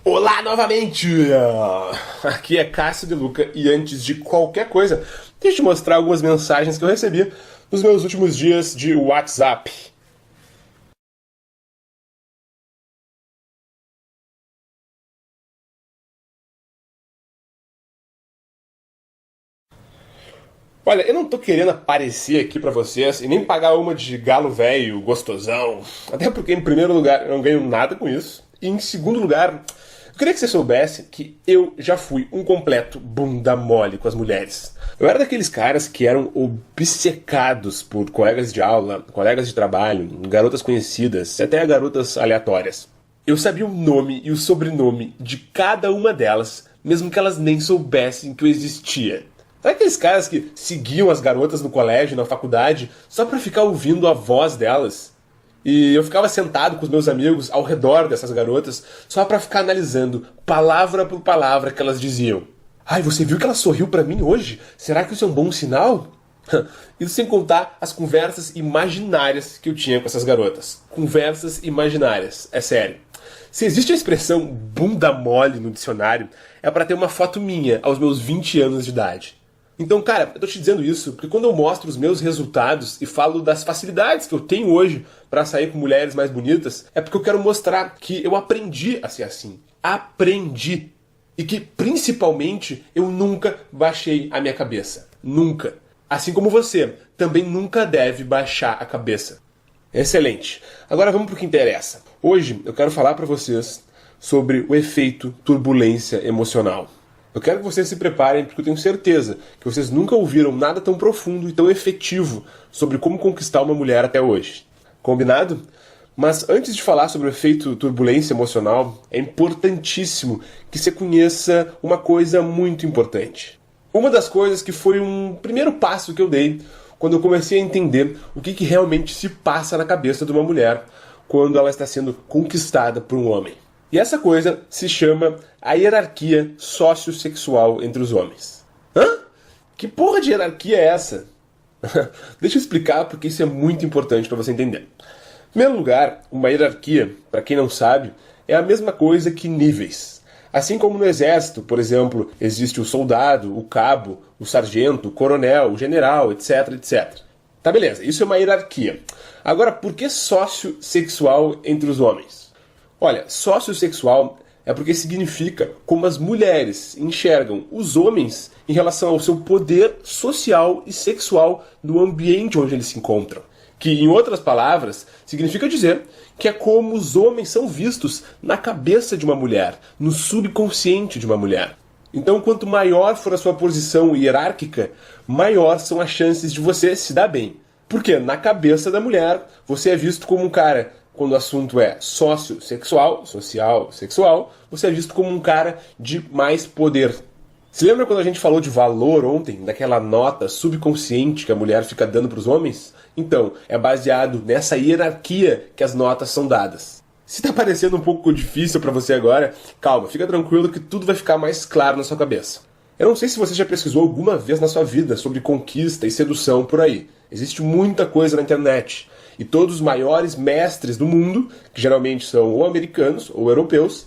Olá novamente! Aqui é Cássio De Luca e antes de qualquer coisa, deixa eu te mostrar algumas mensagens que eu recebi nos meus últimos dias de WhatsApp. Olha, eu não tô querendo aparecer aqui pra vocês e nem pagar uma de galo velho, gostosão. Até porque, em primeiro lugar, eu não ganho nada com isso. E em segundo lugar, eu queria que você soubesse que eu já fui um completo bunda mole com as mulheres. Eu era daqueles caras que eram obcecados por colegas de aula, colegas de trabalho, garotas conhecidas, até garotas aleatórias. Eu sabia o nome e o sobrenome de cada uma delas, mesmo que elas nem soubessem que eu existia. Sabe aqueles caras que seguiam as garotas no colégio, na faculdade, só pra ficar ouvindo a voz delas? E eu ficava sentado com os meus amigos ao redor dessas garotas, só pra ficar analisando, palavra por palavra, que elas diziam. Ai, você viu que ela sorriu pra mim hoje? Será que isso é um bom sinal? Isso sem contar as conversas imaginárias que eu tinha com essas garotas. Conversas imaginárias, é sério. Se existe a expressão bunda mole no dicionário, é pra ter uma foto minha aos meus 20 anos de idade. Então, cara, eu tô te dizendo isso porque quando eu mostro os meus resultados e falo das facilidades que eu tenho hoje pra sair com mulheres mais bonitas, é porque eu quero mostrar que eu aprendi a ser assim. Aprendi. E que, principalmente, eu nunca baixei a minha cabeça. Nunca. Assim como você, também nunca deve baixar a cabeça. Excelente. Agora vamos pro que interessa. Hoje eu quero falar pra vocês sobre o efeito turbulência emocional. Eu quero que vocês se preparem porque eu tenho certeza que vocês nunca ouviram nada tão profundo e tão efetivo sobre como conquistar uma mulher até hoje. Combinado? Mas antes de falar sobre o efeito turbulência emocional, é importantíssimo que você conheça uma coisa muito importante. Uma das coisas que foi um primeiro passo que eu dei quando eu comecei a entender o que realmente se passa na cabeça de uma mulher quando ela está sendo conquistada por um homem. E essa coisa se chama a hierarquia sociossexual entre os homens. Hã? Que porra de hierarquia é essa? Deixa eu explicar porque isso é muito importante para você entender. Em primeiro lugar, uma hierarquia, para quem não sabe, é a mesma coisa que níveis. Assim como no exército, por exemplo, existe o soldado, o cabo, o sargento, o coronel, o general, etc, etc. Tá, beleza, isso é uma hierarquia. Agora, por que sociossexual entre os homens? Olha, sociossexual é porque significa como as mulheres enxergam os homens em relação ao seu poder social e sexual no ambiente onde eles se encontram. Que, em outras palavras, significa dizer que é como os homens são vistos na cabeça de uma mulher, no subconsciente de uma mulher. Então, quanto maior for a sua posição hierárquica, maior são as chances de você se dar bem. Porque na cabeça da mulher, você é visto como um cara, quando o assunto é sociossexual, social, sexual, você é visto como um cara de mais poder. Se lembra quando a gente falou de valor ontem, daquela nota subconsciente que a mulher fica dando para os homens? Então, é baseado nessa hierarquia que as notas são dadas. Se tá parecendo um pouco difícil para você agora, calma, fica tranquilo que tudo vai ficar mais claro na sua cabeça. Eu não sei se você já pesquisou alguma vez na sua vida sobre conquista e sedução por aí. Existe muita coisa na internet. E todos os maiores mestres do mundo, que geralmente são ou americanos ou europeus,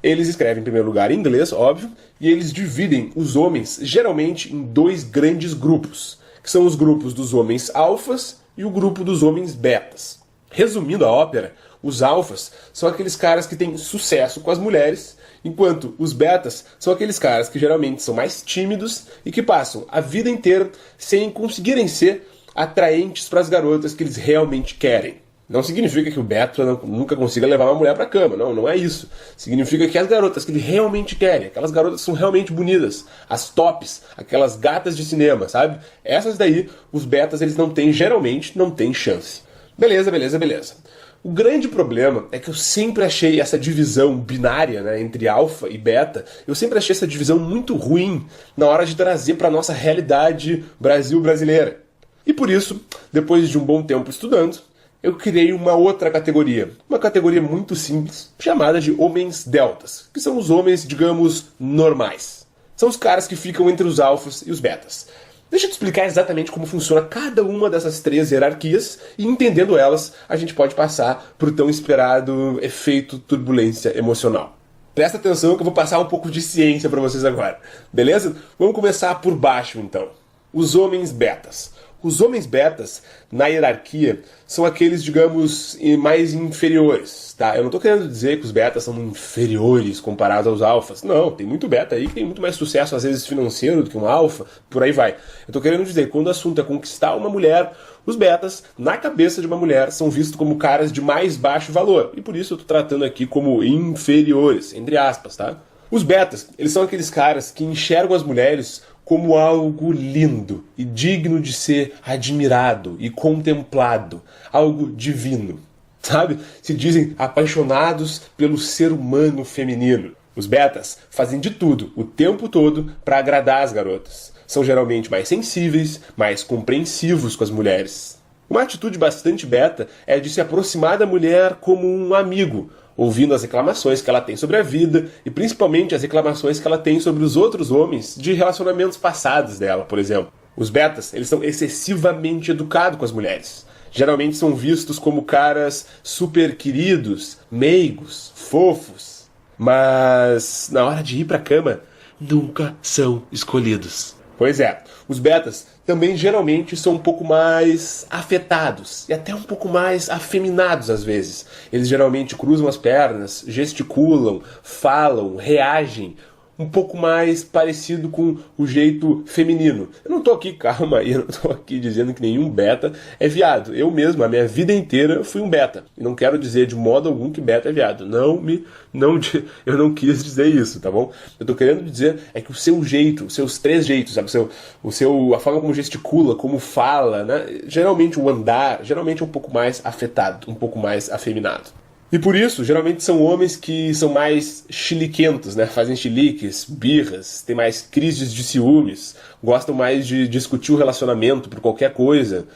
eles escrevem em primeiro lugar em inglês, óbvio, e eles dividem os homens geralmente em dois grandes grupos, que são os grupos dos homens alfas e o grupo dos homens betas. Resumindo a ópera, os alfas são aqueles caras que têm sucesso com as mulheres, enquanto os betas são aqueles caras que geralmente são mais tímidos e que passam a vida inteira sem conseguirem ser atraentes para as garotas que eles realmente querem. Não significa que o beta nunca consiga levar uma mulher para a cama, não é isso. Significa que as garotas que ele realmente querem, aquelas garotas que são realmente bonitas, as tops, aquelas gatas de cinema, sabe? Essas daí, os betas eles geralmente não têm chance. Beleza. O grande problema é que eu sempre achei essa divisão binária, né, entre alfa e beta, eu sempre achei essa divisão muito ruim na hora de trazer para nossa realidade Brasil brasileira. E por isso, depois de um bom tempo estudando, eu criei uma outra categoria. Uma categoria muito simples, chamada de homens deltas, que são os homens, digamos, normais. São os caras que ficam entre os alfas e os betas. Deixa eu te explicar exatamente como funciona cada uma dessas três hierarquias e, entendendo elas, a gente pode passar para o tão esperado efeito turbulência emocional. Presta atenção que eu vou passar um pouco de ciência para vocês agora, beleza? Vamos começar por baixo então. Os homens betas. Os homens betas, na hierarquia, são aqueles, digamos, mais inferiores, tá? Eu não tô querendo dizer que os betas são inferiores comparados aos alfas. Não, tem muito beta aí que tem muito mais sucesso, às vezes, financeiro do que um alfa, por aí vai. Eu tô querendo dizer que quando o assunto é conquistar uma mulher, os betas, na cabeça de uma mulher, são vistos como caras de mais baixo valor. E por isso eu tô tratando aqui como inferiores, entre aspas, tá? Os betas, eles são aqueles caras que enxergam as mulheres como algo lindo e digno de ser admirado e contemplado, algo divino, sabe? Se dizem apaixonados pelo ser humano feminino. Os betas fazem de tudo, o tempo todo, para agradar as garotas. São geralmente mais sensíveis, mais compreensivos com as mulheres. Uma atitude bastante beta é de se aproximar da mulher como um amigo, ouvindo as reclamações que ela tem sobre a vida e principalmente as reclamações que ela tem sobre os outros homens de relacionamentos passados dela, por exemplo. Os betas, eles são excessivamente educados com as mulheres. Geralmente são vistos como caras super queridos, meigos, fofos. Mas na hora de ir pra cama, nunca são escolhidos. Pois é, os betas também geralmente são um pouco mais afetados e até um pouco mais afeminados às vezes. Eles geralmente cruzam as pernas, gesticulam, falam, reagem, um pouco mais parecido com o jeito feminino. Eu não tô aqui, calma aí, eu não tô aqui dizendo que nenhum beta é viado. Eu mesmo, a minha vida inteira, fui um beta. E não quero dizer de modo algum que beta é viado. Eu não quis dizer isso, tá bom? Eu tô querendo dizer é que o seu jeito, os seus três jeitos, sabe? A forma como gesticula, como fala, né? Geralmente o andar, geralmente é um pouco mais afetado, um pouco mais afeminado. E por isso, geralmente são homens que são mais chiliquentos, né? Fazem chiliques, birras, têm mais crises de ciúmes, gostam mais de discutir o relacionamento por qualquer coisa,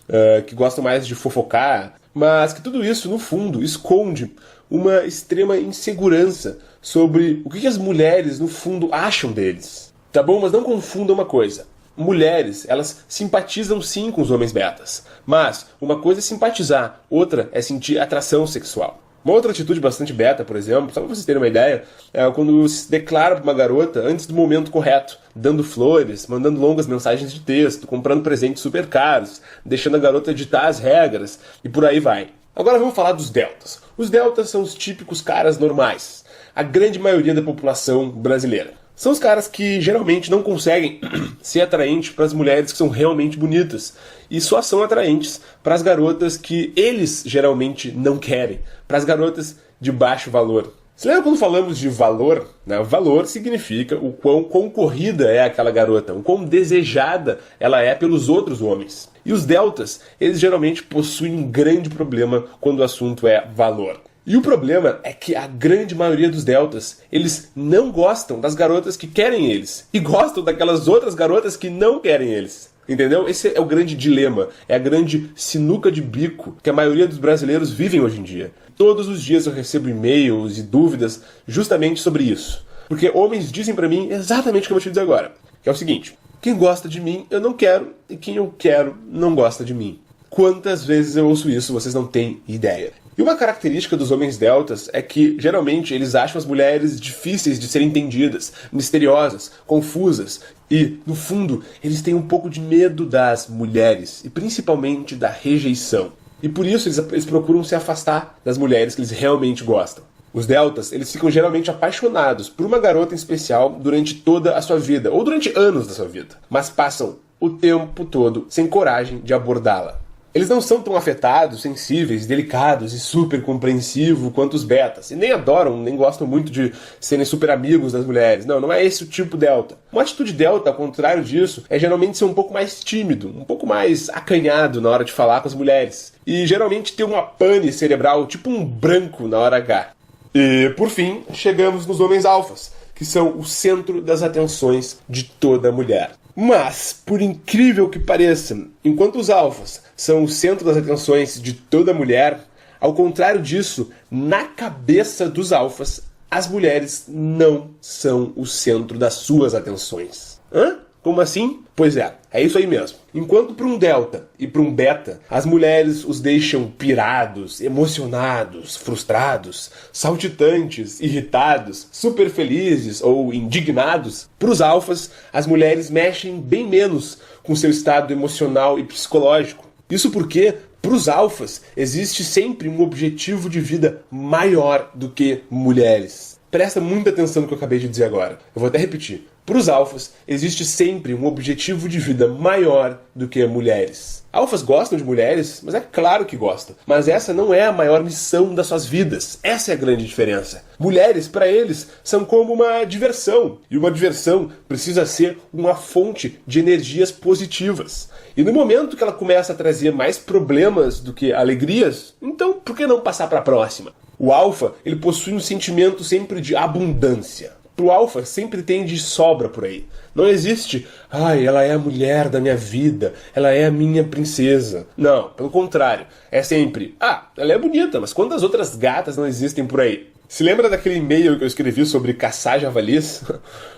que gostam mais de fofocar, mas que tudo isso, no fundo, esconde uma extrema insegurança sobre o que as mulheres, no fundo, acham deles. Tá bom? Mas não confunda uma coisa. Mulheres, elas simpatizam sim com os homens betas, mas uma coisa é simpatizar, outra é sentir atração sexual. Uma outra atitude bastante beta, por exemplo, só pra vocês terem uma ideia, é quando se declara pra uma garota antes do momento correto, dando flores, mandando longas mensagens de texto, comprando presentes super caros, deixando a garota ditar as regras, e por aí vai. Agora vamos falar dos deltas. Os deltas são os típicos caras normais, a grande maioria da população brasileira. São os caras que geralmente não conseguem ser atraentes para as mulheres que são realmente bonitas e só são atraentes para as garotas que eles geralmente não querem, para as garotas de baixo valor. Você lembra quando falamos de valor? Né? Valor significa o quão concorrida é aquela garota, o quão desejada ela é pelos outros homens. E os deltas, eles geralmente possuem um grande problema quando o assunto é valor. E o problema é que a grande maioria dos deltas, eles não gostam das garotas que querem eles. E gostam daquelas outras garotas que não querem eles. Entendeu? Esse é o grande dilema. É a grande sinuca de bico que a maioria dos brasileiros vivem hoje em dia. Todos os dias eu recebo e-mails e dúvidas justamente sobre isso. Porque homens dizem pra mim exatamente o que eu vou te dizer agora. Que é o seguinte. Quem gosta de mim, eu não quero. E quem eu quero, não gosta de mim. Quantas vezes eu ouço isso, vocês não têm ideia. E uma característica dos homens deltas é que, geralmente, eles acham as mulheres difíceis de serem entendidas, misteriosas, confusas. E, no fundo, eles têm um pouco de medo das mulheres, e principalmente da rejeição. E por isso eles procuram se afastar das mulheres que eles realmente gostam. Os deltas, eles ficam geralmente apaixonados por uma garota em especial durante toda a sua vida, ou durante anos da sua vida, mas passam o tempo todo sem coragem de abordá-la. Eles não são tão afetados, sensíveis, delicados e super compreensivos quanto os betas. E nem adoram, nem gostam muito de serem super amigos das mulheres. Não é esse o tipo delta. Uma atitude delta, ao contrário disso, é geralmente ser um pouco mais tímido, um pouco mais acanhado na hora de falar com as mulheres. E geralmente ter uma pane cerebral, tipo um branco na hora H. E, por fim, chegamos nos homens alfas, que são o centro das atenções de toda mulher. Mas, por incrível que pareça, enquanto os alfas são o centro das atenções de toda mulher, ao contrário disso, na cabeça dos alfas, as mulheres não são o centro das suas atenções. Hã? Como assim? Pois é isso aí mesmo. Enquanto para um delta e para um beta, as mulheres os deixam pirados, emocionados, frustrados, saltitantes, irritados, super felizes ou indignados, para os alfas, as mulheres mexem bem menos com seu estado emocional e psicológico. Isso porque, para os alfas, existe sempre um objetivo de vida maior do que mulheres. Presta muita atenção no que eu acabei de dizer agora. Eu vou até repetir. Para os alfas, existe sempre um objetivo de vida maior do que mulheres. Alfas gostam de mulheres, mas é claro que gostam. Mas essa não é a maior missão das suas vidas. Essa é a grande diferença. Mulheres, para eles, são como uma diversão. E uma diversão precisa ser uma fonte de energias positivas. E no momento que ela começa a trazer mais problemas do que alegrias, então por que não passar para a próxima? O alfa, ele possui um sentimento sempre de abundância. Pro alfa sempre tem de sobra por aí. Não existe, ela é a mulher da minha vida, ela é a minha princesa. Não, pelo contrário. É sempre, ela é bonita, mas quantas outras gatas não existem por aí? Se lembra daquele e-mail que eu escrevi sobre caçar javalis?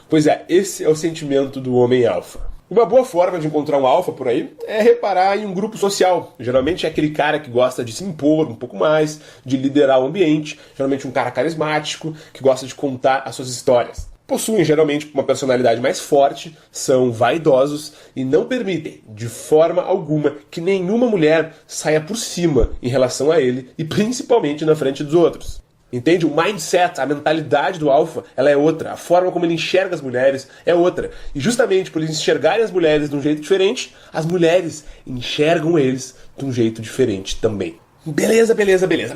Pois é, esse é o sentimento do homem alfa. Uma boa forma de encontrar um alfa por aí é reparar em um grupo social. Geralmente é aquele cara que gosta de se impor um pouco mais, de liderar o ambiente. Geralmente um cara carismático, que gosta de contar as suas histórias. Possuem geralmente uma personalidade mais forte, são vaidosos e não permitem, de forma alguma, que nenhuma mulher saia por cima em relação a ele e principalmente na frente dos outros. Entende? O mindset, a mentalidade do alfa, ela é outra. A forma como ele enxerga as mulheres é outra. E justamente por eles enxergarem as mulheres de um jeito diferente, as mulheres enxergam eles de um jeito diferente também. Beleza.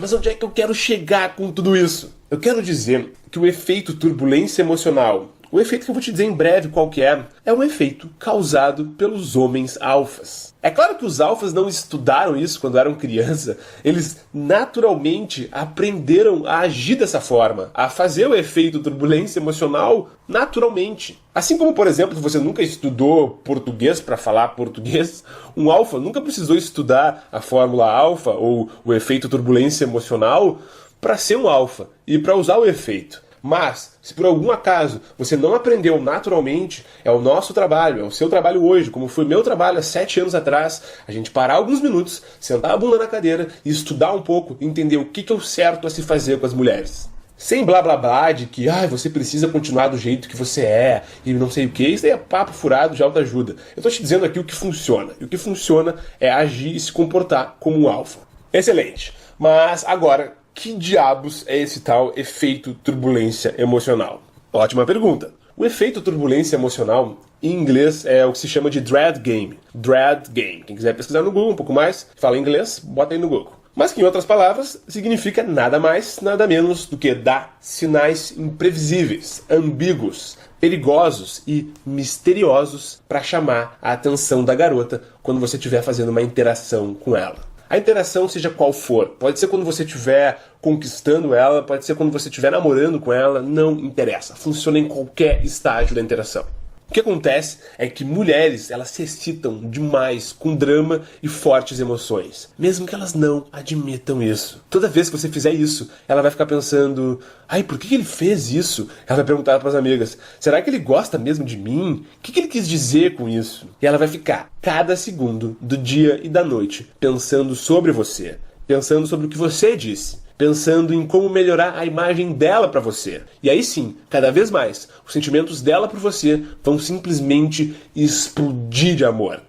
Mas onde é que eu quero chegar com tudo isso? Eu quero dizer que o efeito turbulência emocional, o efeito que eu vou te dizer em breve qual que é um efeito causado pelos homens alfas. É claro que os alfas não estudaram isso quando eram criança. Eles naturalmente aprenderam a agir dessa forma, a fazer o efeito turbulência emocional naturalmente. Assim como, por exemplo, você nunca estudou português para falar português, um alfa nunca precisou estudar a fórmula alfa ou o efeito turbulência emocional para ser um alfa e para usar o efeito. Mas, se por algum acaso você não aprendeu naturalmente, é o nosso trabalho, é o seu trabalho hoje, como foi meu trabalho há 7 anos atrás, a gente parar alguns minutos, sentar a bunda na cadeira e estudar um pouco, entender o que é o certo a se fazer com as mulheres. Sem blá blá blá de que você precisa continuar do jeito que você é e não sei o que, isso aí é papo furado de autoajuda. Eu tô te dizendo aqui o que funciona, e o que funciona é agir e se comportar como um alfa. Excelente, mas agora, que diabos é esse tal efeito turbulência emocional? Ótima pergunta. O efeito turbulência emocional, em inglês, é o que se chama de dread game. Dread game. Quem quiser pesquisar no Google um pouco mais, fala inglês, bota aí no Google. Mas que, em outras palavras, significa nada mais, nada menos do que dar sinais imprevisíveis, ambíguos, perigosos e misteriosos para chamar a atenção da garota quando você estiver fazendo uma interação com ela. A interação, seja qual for, pode ser quando você estiver conquistando ela, pode ser quando você estiver namorando com ela, não interessa. Funciona em qualquer estágio da interação. O que acontece é que mulheres, elas se excitam demais com drama e fortes emoções, mesmo que elas não admitam isso. Toda vez que você fizer isso, ela vai ficar pensando, por que ele fez isso? Ela vai perguntar para as amigas, será que ele gosta mesmo de mim? O que ele quis dizer com isso? E ela vai ficar, cada segundo do dia e da noite, pensando sobre você, pensando sobre o que você disse, pensando em como melhorar a imagem dela para você. E aí sim, cada vez mais, os sentimentos dela por você vão simplesmente explodir de amor.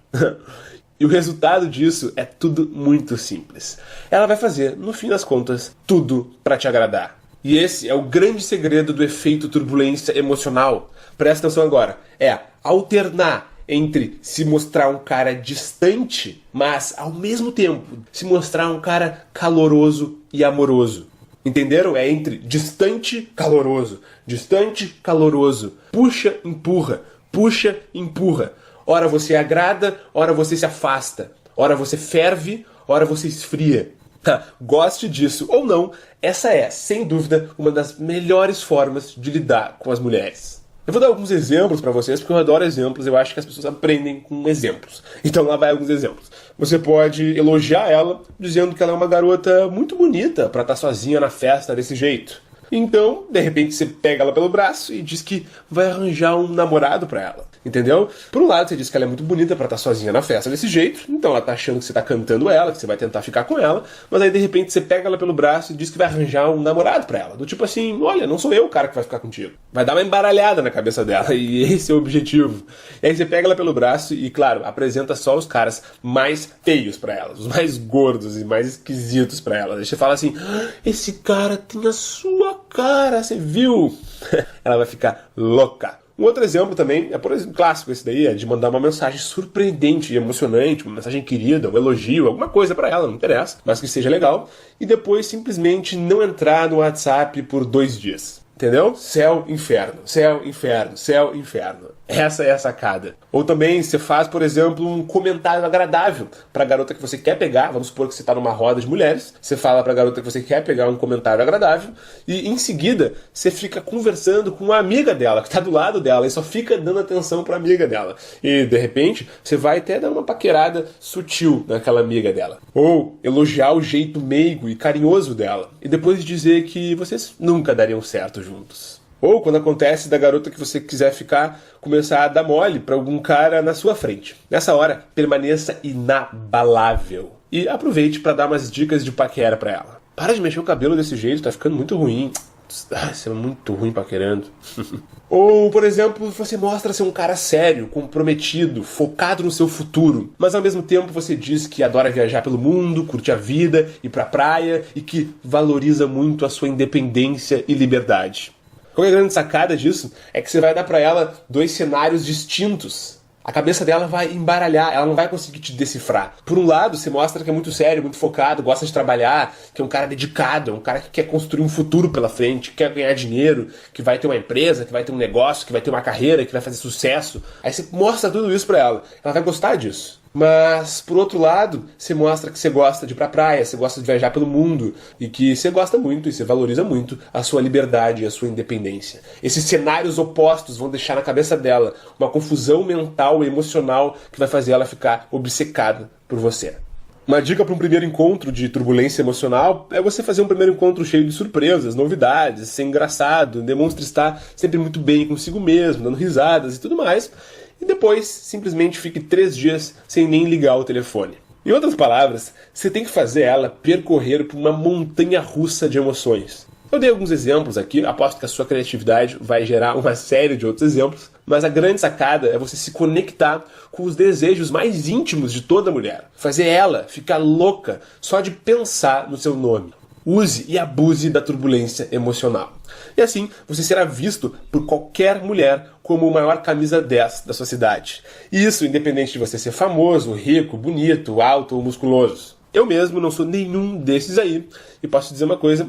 E o resultado disso é tudo muito simples. Ela vai fazer, no fim das contas, tudo para te agradar. E esse é o grande segredo do efeito turbulência emocional. Presta atenção agora. É alternar entre se mostrar um cara distante, mas ao mesmo tempo se mostrar um cara caloroso e amoroso. Entenderam? É entre distante, caloroso. Distante, caloroso. Puxa, empurra. Puxa, empurra. Ora você agrada, ora você se afasta. Ora você ferve, ora você esfria. Goste disso ou não, essa é, sem dúvida, uma das melhores formas de lidar com as mulheres. Eu vou dar alguns exemplos para vocês, porque eu adoro exemplos, eu acho que as pessoas aprendem com exemplos. Então lá vai alguns exemplos. Você pode elogiar ela, dizendo que ela é uma garota muito bonita para estar sozinha na festa desse jeito. Então, de repente, você pega ela pelo braço e diz que vai arranjar um namorado para ela. Entendeu? Por um lado, você diz que ela é muito bonita pra estar sozinha na festa desse jeito, então ela tá achando que você tá cantando ela, que você vai tentar ficar com ela, mas aí de repente você pega ela pelo braço e diz que vai arranjar um namorado pra ela. Do tipo assim, olha, não sou eu o cara que vai ficar contigo. Vai dar uma embaralhada na cabeça dela, e esse é o objetivo. E aí você pega ela pelo braço e, claro, apresenta só os caras mais feios pra ela, os mais gordos e mais esquisitos pra ela. Aí você fala assim, esse cara tem a sua cara, você viu? Ela vai ficar louca. Um outro exemplo também, por exemplo, clássico esse daí, é de mandar uma mensagem surpreendente e emocionante, uma mensagem querida, um elogio, alguma coisa pra ela, não interessa, mas que seja legal, e depois simplesmente não entrar no WhatsApp por 2 dias. Entendeu? Céu, inferno, céu, inferno, céu, inferno. Essa é a sacada. Ou também você faz, por exemplo, um comentário agradável pra garota que você quer pegar. Vamos supor que você tá numa roda de mulheres. Você fala pra garota que você quer pegar um comentário agradável. E em seguida, você fica conversando com uma amiga dela, que tá do lado dela. E só fica dando atenção pra amiga dela. E, de repente, você vai até dar uma paquerada sutil naquela amiga dela. Ou elogiar o jeito meigo e carinhoso dela. E depois dizer que vocês nunca dariam certo juntos. Ou quando acontece da garota que você quiser ficar, começar a dar mole pra algum cara na sua frente. Nessa hora, permaneça inabalável. E aproveite pra dar umas dicas de paquera pra ela. Para de mexer o cabelo desse jeito, tá ficando muito ruim. Você é muito ruim paquerando. Ou, por exemplo, você mostra ser um cara sério, comprometido, focado no seu futuro, mas ao mesmo tempo você diz que adora viajar pelo mundo, curte a vida, ir pra praia e que valoriza muito a sua independência e liberdade. Qual é a grande sacada disso? É que você vai dar pra ela 2 cenários distintos. A cabeça dela vai embaralhar, ela não vai conseguir te decifrar. Por um lado, você mostra que é muito sério, muito focado, gosta de trabalhar, que é um cara dedicado, é um cara que quer construir um futuro pela frente, que quer ganhar dinheiro, que vai ter uma empresa, que vai ter um negócio, que vai ter uma carreira, que vai fazer sucesso. Aí você mostra tudo isso pra ela. Ela vai gostar disso. Mas, por outro lado, você mostra que você gosta de ir pra praia, você gosta de viajar pelo mundo, e que você gosta muito e você valoriza muito a sua liberdade e a sua independência. Esses cenários opostos vão deixar na cabeça dela uma confusão mental e emocional que vai fazer ela ficar obcecada por você. Uma dica para um primeiro encontro de turbulência emocional é você fazer um primeiro encontro cheio de surpresas, novidades, ser engraçado, demonstre estar sempre muito bem consigo mesmo, dando risadas e tudo mais. E depois, simplesmente fique 3 dias sem nem ligar o telefone. Em outras palavras, você tem que fazer ela percorrer por uma montanha russa de emoções. Eu dei alguns exemplos aqui, aposto que a sua criatividade vai gerar uma série de outros exemplos, mas a grande sacada é você se conectar com os desejos mais íntimos de toda mulher. Fazer ela ficar louca só de pensar no seu nome. Use e abuse da turbulência emocional. E assim, você será visto por qualquer mulher como o maior camisa 10 da sua cidade. E isso independente de você ser famoso, rico, bonito, alto ou musculoso. Eu mesmo não sou nenhum desses aí. E posso dizer uma coisa,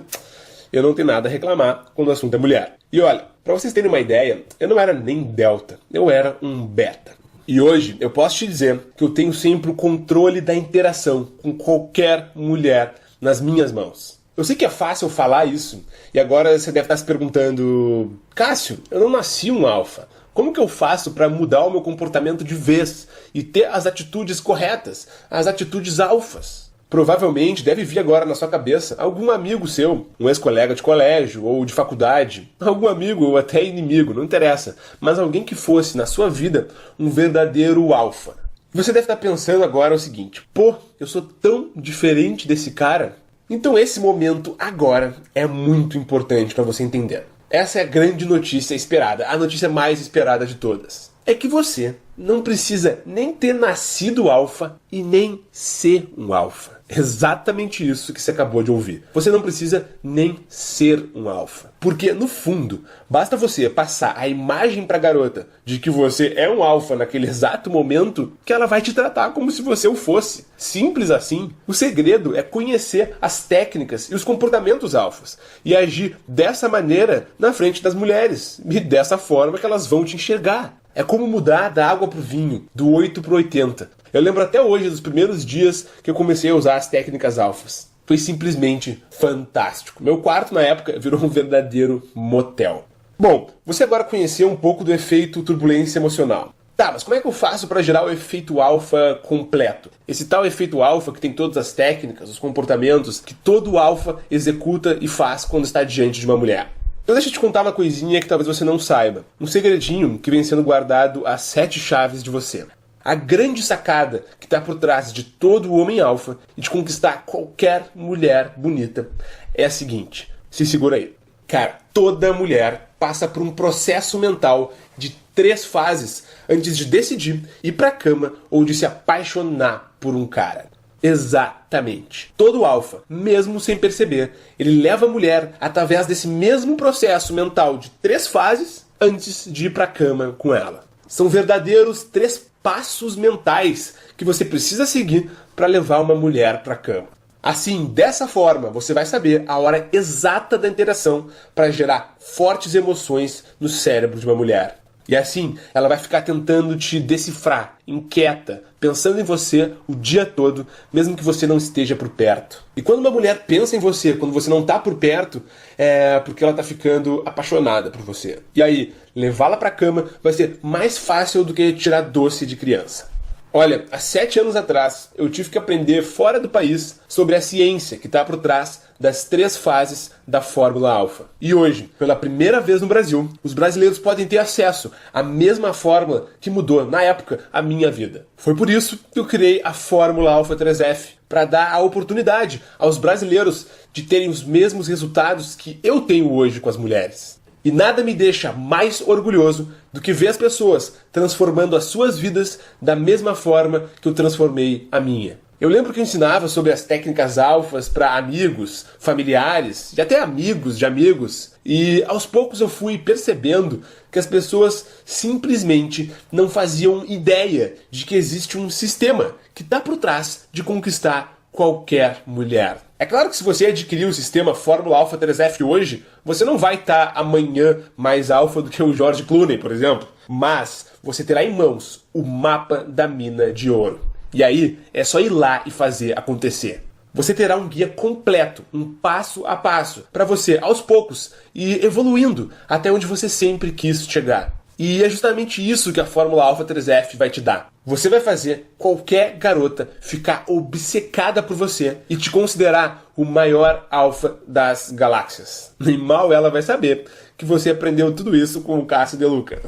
eu não tenho nada a reclamar quando o assunto é mulher. E olha, pra vocês terem uma ideia, eu não era nem delta, eu era um beta. E hoje eu posso te dizer que eu tenho sempre o controle da interação com qualquer mulher nas minhas mãos. Eu sei que é fácil falar isso, e agora você deve estar se perguntando, Cássio, eu não nasci um alfa. Como que eu faço para mudar o meu comportamento de vez e ter as atitudes corretas, as atitudes alfas? Provavelmente deve vir agora na sua cabeça algum amigo seu, um ex-colega de colégio ou de faculdade, algum amigo ou até inimigo, não interessa, mas alguém que fosse na sua vida um verdadeiro alfa. Você deve estar pensando agora o seguinte, pô, eu sou tão diferente desse cara. Então esse momento agora é muito importante para você entender. Essa é a grande notícia esperada, a notícia mais esperada de todas. É que você não precisa nem ter nascido alfa e nem ser um alfa. Exatamente isso que você acabou de ouvir. Você não precisa nem ser um alfa. Porque, no fundo, basta você passar a imagem pra garota de que você é um alfa naquele exato momento que ela vai te tratar como se você o fosse. Simples assim. O segredo é conhecer as técnicas e os comportamentos alfas e agir dessa maneira na frente das mulheres e dessa forma que elas vão te enxergar. É como mudar da água pro vinho, do 8 pro 80. Eu lembro até hoje dos primeiros dias que eu comecei a usar as técnicas alfas. Foi simplesmente fantástico. Meu quarto, na época, virou um verdadeiro motel. Bom, você agora conheceu um pouco do efeito turbulência emocional. Tá, mas como é que eu faço para gerar o efeito alfa completo? Esse tal efeito alfa que tem todas as técnicas, os comportamentos que todo alfa executa e faz quando está diante de uma mulher. Então deixa eu te contar uma coisinha que talvez você não saiba. Um segredinho que vem sendo guardado às 7 chaves de você. A grande sacada que está por trás de todo o homem alfa e de conquistar qualquer mulher bonita é a seguinte. Se segura aí. Cara, toda mulher passa por um processo mental de 3 fases antes de decidir ir pra cama ou de se apaixonar por um cara. Exatamente. Todo alfa, mesmo sem perceber, ele leva a mulher através desse mesmo processo mental de 3 fases antes de ir pra cama com ela. São verdadeiros 3 passos mentais que você precisa seguir para levar uma mulher pra cama. Assim, dessa forma, você vai saber a hora exata da interação para gerar fortes emoções no cérebro de uma mulher. E assim, ela vai ficar tentando te decifrar, inquieta, pensando em você o dia todo, mesmo que você não esteja por perto. E quando uma mulher pensa em você, quando você não está por perto, é porque ela está ficando apaixonada por você. E aí, levá-la para a cama vai ser mais fácil do que tirar doce de criança. Olha, há 7 anos atrás, eu tive que aprender fora do país sobre a ciência que está por trás das 3 fases da Fórmula Alfa. E hoje, pela primeira vez no Brasil, os brasileiros podem ter acesso à mesma fórmula que mudou, na época, a minha vida. Foi por isso que eu criei a Fórmula Alfa 3F, para dar a oportunidade aos brasileiros de terem os mesmos resultados que eu tenho hoje com as mulheres. E nada me deixa mais orgulhoso do que ver as pessoas transformando as suas vidas da mesma forma que eu transformei a minha. Eu lembro que eu ensinava sobre as técnicas alfas para amigos, familiares e até amigos de amigos. E aos poucos eu fui percebendo que as pessoas simplesmente não faziam ideia de que existe um sistema que está por trás de conquistar qualquer mulher. É claro que se você adquirir o sistema Fórmula Alfa 3F hoje, você não vai estar amanhã mais alfa do que o George Clooney, por exemplo. Mas você terá em mãos o mapa da mina de ouro. E aí é só ir lá e fazer acontecer. Você terá um guia completo, um passo a passo, para você, aos poucos, ir evoluindo até onde você sempre quis chegar. E é justamente isso que a Fórmula Alfa 3F vai te dar. Você vai fazer qualquer garota ficar obcecada por você e te considerar o maior alfa das galáxias. Nem mal ela vai saber que você aprendeu tudo isso com o Cássio De Luca.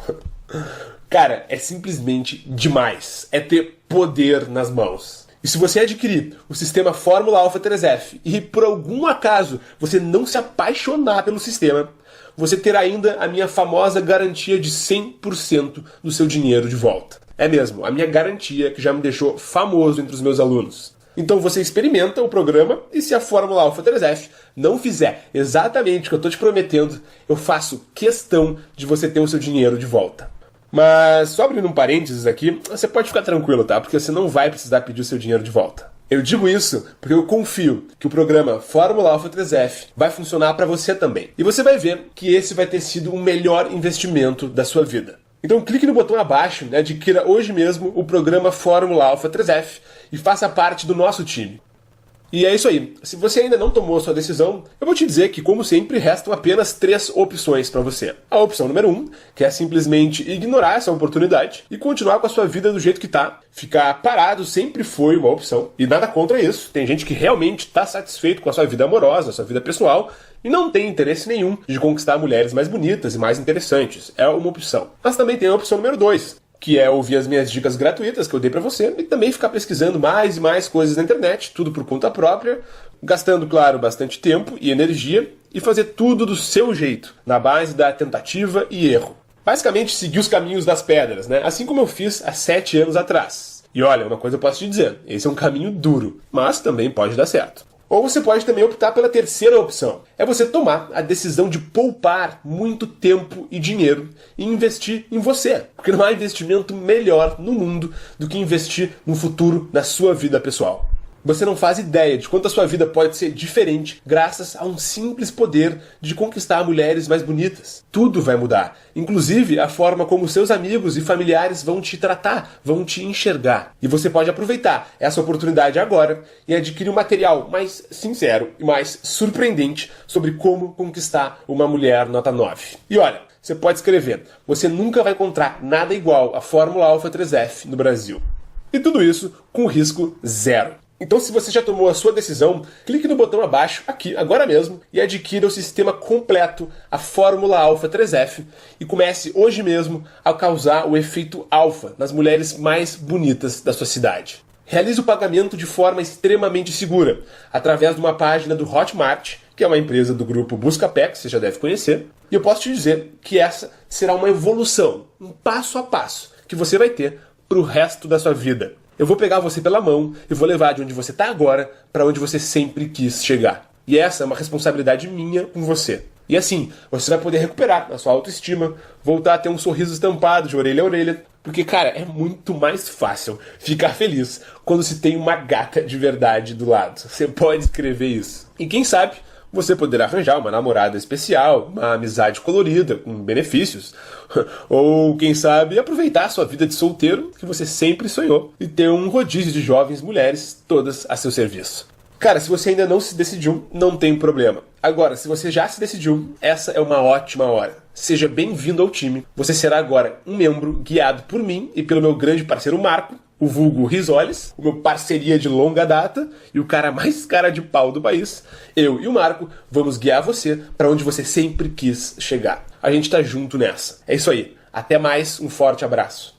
Cara, é simplesmente demais. É ter poder nas mãos. E se você adquirir o sistema Fórmula Alfa 3F e por algum acaso você não se apaixonar pelo sistema, você terá ainda a minha famosa garantia de 100% do seu dinheiro de volta. É mesmo, a minha garantia que já me deixou famoso entre os meus alunos. Então você experimenta o programa e se a Fórmula Alfa 3F não fizer exatamente o que eu estou te prometendo, eu faço questão de você ter o seu dinheiro de volta. Mas, só abrindo um parênteses aqui, você pode ficar tranquilo, tá? Porque você não vai precisar pedir o seu dinheiro de volta. Eu digo isso porque eu confio que o programa Fórmula Alfa 3F vai funcionar para você também. E você vai ver que esse vai ter sido o melhor investimento da sua vida. Então clique no botão abaixo, adquira hoje mesmo o programa Fórmula Alfa 3F e faça parte do nosso time. E é isso aí. Se você ainda não tomou sua decisão, eu vou te dizer que, como sempre, restam apenas 3 opções para você. A opção número 1, que é simplesmente ignorar essa oportunidade e continuar com a sua vida do jeito que tá. Ficar parado sempre foi uma opção. E nada contra isso. Tem gente que realmente está satisfeito com a sua vida amorosa, a sua vida pessoal, e não tem interesse nenhum de conquistar mulheres mais bonitas e mais interessantes. É uma opção. Mas também tem a opção número 2. Que é ouvir as minhas dicas gratuitas que eu dei pra você e também ficar pesquisando mais e mais coisas na internet, tudo por conta própria, gastando, claro, bastante tempo e energia e fazer tudo do seu jeito, na base da tentativa e erro. Basicamente, seguir os caminhos das pedras, né? Assim como eu fiz há 7 anos atrás. E olha, uma coisa eu posso te dizer, esse é um caminho duro, mas também pode dar certo. Ou você pode também optar pela terceira opção. É você tomar a decisão de poupar muito tempo e dinheiro e investir em você. Porque não há investimento melhor no mundo do que investir no futuro da sua vida pessoal. Você não faz ideia de quanto a sua vida pode ser diferente graças a um simples poder de conquistar mulheres mais bonitas. Tudo vai mudar, inclusive a forma como seus amigos e familiares vão te tratar, vão te enxergar. E você pode aproveitar essa oportunidade agora e adquirir um material mais sincero e mais surpreendente sobre como conquistar uma mulher nota 9. E olha, você pode escrever, você nunca vai encontrar nada igual à Fórmula Alfa 3F no Brasil. E tudo isso com risco zero. Então, se você já tomou a sua decisão, clique no botão abaixo, aqui, agora mesmo, e adquira o sistema completo, a Fórmula Alpha 3F, e comece hoje mesmo a causar o efeito alfa nas mulheres mais bonitas da sua cidade. Realize o pagamento de forma extremamente segura, através de uma página do Hotmart, que é uma empresa do grupo Buscapé, que você já deve conhecer, e eu posso te dizer que essa será uma evolução, um passo a passo, que você vai ter para o resto da sua vida. Eu vou pegar você pela mão e vou levar de onde você está agora para onde você sempre quis chegar. E essa é uma responsabilidade minha com você. E assim, você vai poder recuperar a sua autoestima, voltar a ter um sorriso estampado de orelha a orelha, porque, cara, é muito mais fácil ficar feliz quando se tem uma gata de verdade do lado. Você pode escrever isso. E quem sabe, você poderá arranjar uma namorada especial, uma amizade colorida, com benefícios. Ou, quem sabe, aproveitar a sua vida de solteiro, que você sempre sonhou, e ter um rodízio de jovens mulheres, todas a seu serviço. Cara, se você ainda não se decidiu, não tem problema. Agora, se você já se decidiu, essa é uma ótima hora. Seja bem-vindo ao time. Você será agora um membro guiado por mim e pelo meu grande parceiro Marco, o vulgo Risoles, o meu parceria de longa data e o cara mais cara de pau do país. Eu e o Marco vamos guiar você para onde você sempre quis chegar. A gente tá junto nessa. É isso aí. Até mais, um forte abraço.